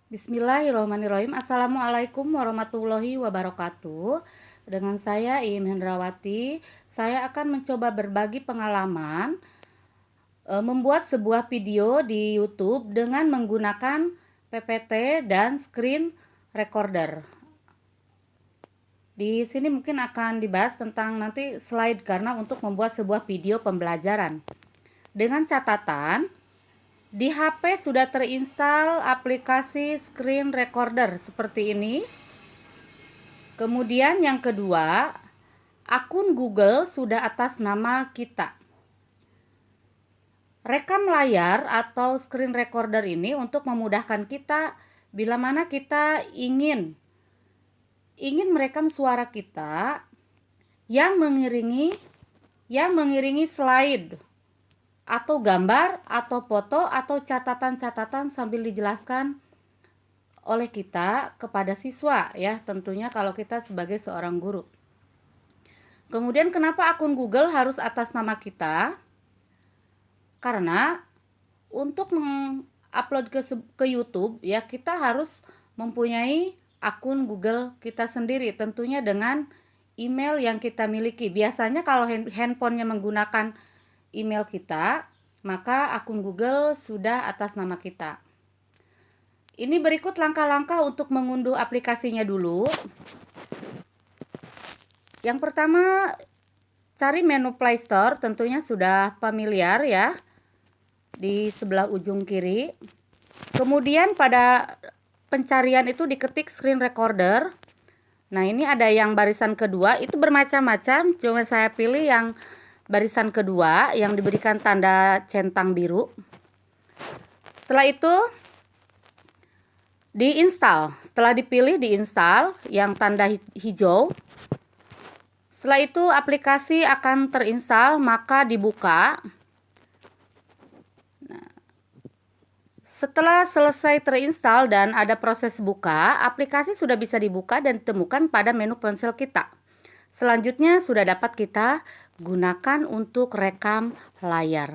Bismillahirrahmanirrahim. Assalamualaikum warahmatullahi wabarakatuh. Dengan saya Iim Hendrawati, saya akan mencoba berbagi pengalaman membuat sebuah video di YouTube dengan menggunakan PPT dan screen recorder. Di sini mungkin akan dibahas tentang nanti slide karena untuk membuat sebuah video pembelajaran. Dengan catatan, di HP sudah terinstal aplikasi screen recorder seperti ini. Kemudian yang kedua, akun Google sudah atas nama kita. Rekam layar atau screen recorder ini untuk memudahkan kita bila mana kita ingin merekam suara kita yang mengiringi slide atau gambar, atau foto, atau catatan-catatan sambil dijelaskan oleh kita kepada siswa ya, tentunya kalau kita sebagai seorang guru. Kemudian kenapa akun Google harus atas nama kita? Karena untuk mengupload ke YouTube ya, kita harus mempunyai akun Google kita sendiri, tentunya dengan email yang kita miliki. Biasanya kalau handphonenya menggunakan email kita, maka akun Google sudah atas nama kita. Ini berikut langkah-langkah untuk mengunduh aplikasinya dulu. Yang pertama, cari menu Play Store, tentunya sudah familiar ya, di sebelah ujung kiri. Kemudian pada pencarian itu diketik screen recorder. Nah, ini ada yang barisan kedua, itu bermacam-macam, cuma saya pilih yang barisan kedua yang diberikan tanda centang biru. Setelah itu diinstal. Setelah dipilih diinstal yang tanda hijau. Setelah itu aplikasi akan terinstal, maka dibuka. Nah, setelah selesai terinstal dan ada proses buka, aplikasi sudah bisa dibuka dan ditemukan pada menu ponsel kita. Selanjutnya sudah dapat kita gunakan untuk rekam layar.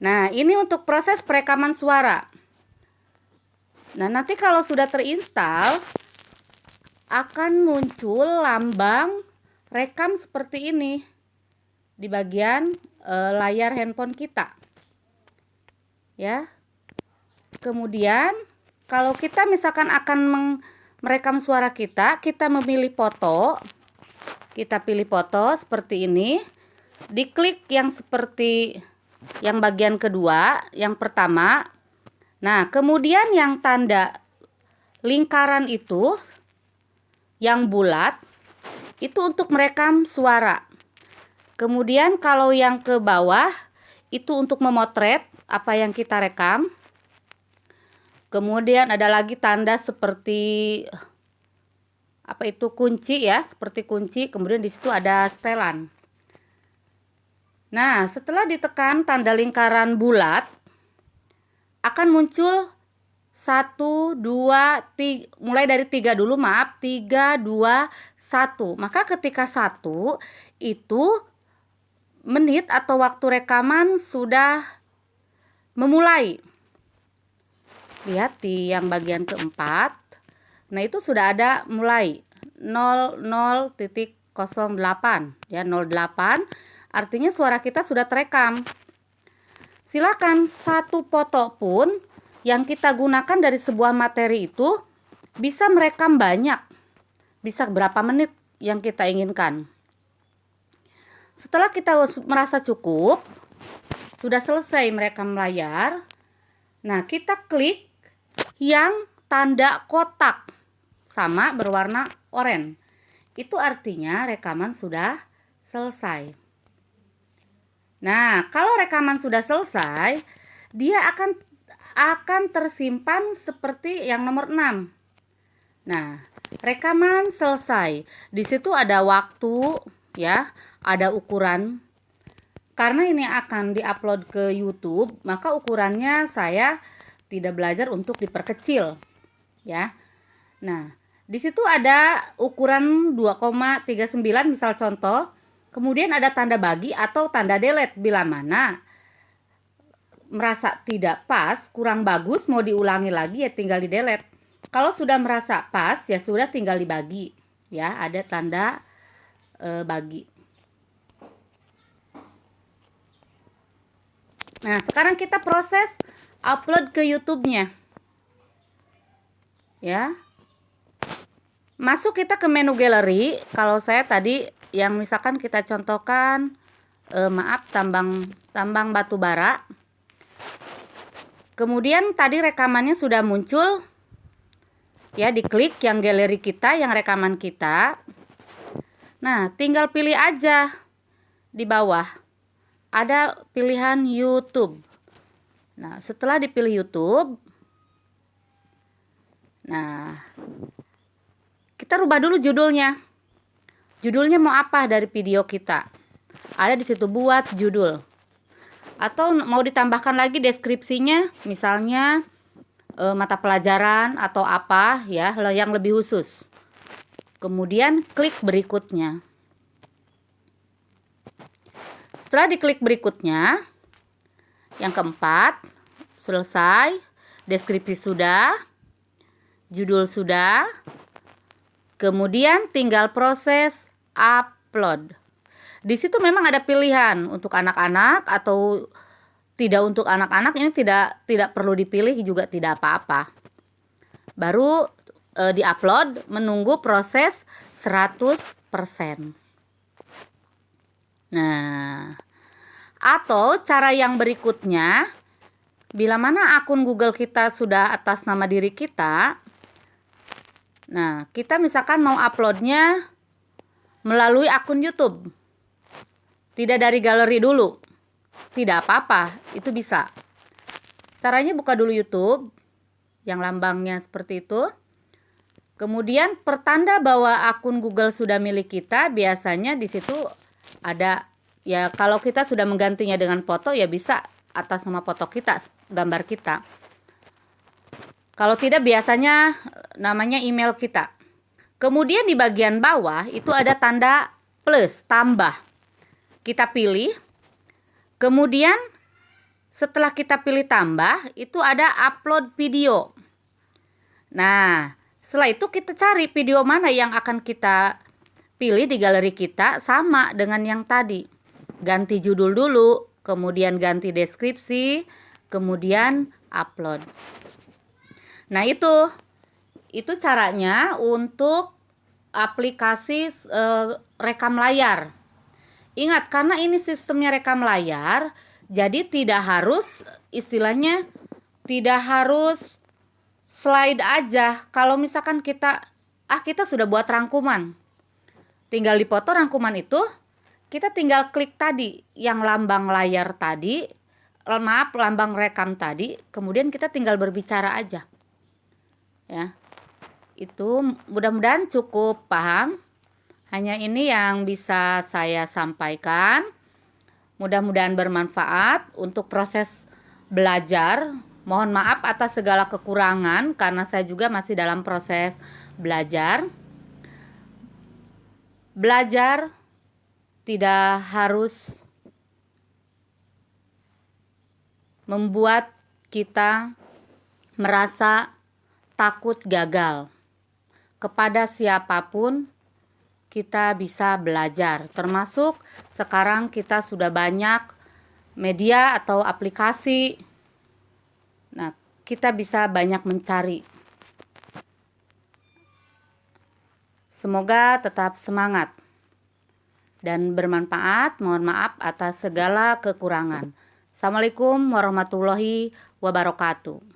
Nah, ini untuk proses perekaman suara. Nah, nanti kalau sudah terinstal akan muncul lambang rekam seperti ini di bagian layar handphone kita. Ya. Kemudian kalau kita misalkan akan merekam suara kita memilih foto. Kita pilih foto seperti ini. Diklik yang seperti yang bagian kedua, yang pertama. Nah, kemudian yang tanda lingkaran itu, yang bulat, itu untuk merekam suara. Kemudian kalau yang ke bawah, itu untuk memotret apa yang kita rekam. Kemudian ada lagi tanda seperti apa itu, kunci ya, seperti kunci. Kemudian di situ ada setelan. Nah, setelah ditekan tanda lingkaran bulat, akan muncul 1, 2, 3, mulai dari 3 dulu, maaf, 3, 2, 1. Maka ketika 1 itu menit atau waktu rekaman sudah memulai. Lihat di yang bagian keempat. Nah, itu sudah ada mulai 00.08 ya, 08 artinya suara kita sudah terekam. Silakan satu foto pun yang kita gunakan dari sebuah materi itu bisa merekam banyak. Bisa berapa menit yang kita inginkan. Setelah kita merasa cukup, sudah selesai merekam layar. Nah, kita klik yang tanda kotak sama berwarna oranye. Itu artinya rekaman sudah selesai. Nah, kalau rekaman sudah selesai, dia akan tersimpan seperti yang nomor 6. Nah, rekaman selesai. Di situ ada waktu ya, ada ukuran. Karena ini akan diupload ke YouTube, maka ukurannya saya tidak belajar untuk diperkecil ya. Nah, di situ ada ukuran 2,39 misal contoh. Kemudian ada tanda bagi atau tanda delete bila mana merasa tidak pas, kurang bagus, mau diulangi lagi ya tinggal di delete. Kalau sudah merasa pas ya sudah tinggal dibagi ya, ada tanda bagi. Nah, sekarang kita proses upload ke YouTube-nya. Ya. Masuk kita ke menu galeri. Kalau saya tadi yang misalkan kita contohkan tambang batu bara. Kemudian tadi rekamannya sudah muncul. Ya, diklik yang galeri kita, yang rekaman kita. Nah, tinggal pilih aja di bawah. Ada pilihan YouTube. Nah, setelah dipilih YouTube, nah, kita rubah dulu judulnya. Judulnya mau apa dari video kita? Ada di situ buat judul. Atau mau ditambahkan lagi deskripsinya, misalnya mata pelajaran atau apa ya, yang lebih khusus. Kemudian klik berikutnya. Setelah diklik berikutnya, yang keempat, selesai, deskripsi sudah, judul sudah, kemudian tinggal proses upload. Di situ memang ada pilihan untuk anak-anak atau tidak untuk anak-anak, ini tidak perlu dipilih juga tidak apa-apa. Baru diupload, menunggu proses 100%. Nah, atau cara yang berikutnya, bila mana akun Google kita sudah atas nama diri kita, nah kita misalkan mau uploadnya melalui akun YouTube, tidak dari galeri dulu, tidak apa-apa, itu bisa. Caranya buka dulu YouTube, yang lambangnya seperti itu. Kemudian pertanda bahwa akun Google sudah milik kita, biasanya di situ ada ya, kalau kita sudah menggantinya dengan foto ya bisa atas nama foto kita, gambar kita. Kalau tidak biasanya namanya email kita. Kemudian di bagian bawah itu ada tanda plus, tambah. Kita pilih. Kemudian setelah kita pilih tambah, itu ada upload video. Nah, setelah itu kita cari video mana yang akan kita pilih di galeri kita, sama dengan yang tadi. Ganti judul dulu, kemudian ganti deskripsi, kemudian upload. Nah, itu caranya untuk aplikasi rekam layar. Ingat, karena ini sistemnya rekam layar, jadi tidak harus, istilahnya tidak harus slide aja. Kalau misalkan kita sudah buat rangkuman, tinggal dipoto rangkuman itu, kita tinggal klik tadi yang lambang layar tadi, lambang rekam tadi, kemudian kita tinggal berbicara aja. Ya. Itu mudah-mudahan cukup paham. Hanya ini yang bisa saya sampaikan. Mudah-mudahan bermanfaat untuk proses belajar. Mohon maaf atas segala kekurangan karena saya juga masih dalam proses belajar. Belajar tidak harus membuat kita merasa takut gagal. Kepada siapapun kita bisa belajar, termasuk sekarang kita sudah banyak media atau aplikasi. Nah, kita bisa banyak mencari. Semoga tetap semangat dan bermanfaat. Mohon maaf atas segala kekurangan. Assalamualaikum warahmatullahi wabarakatuh.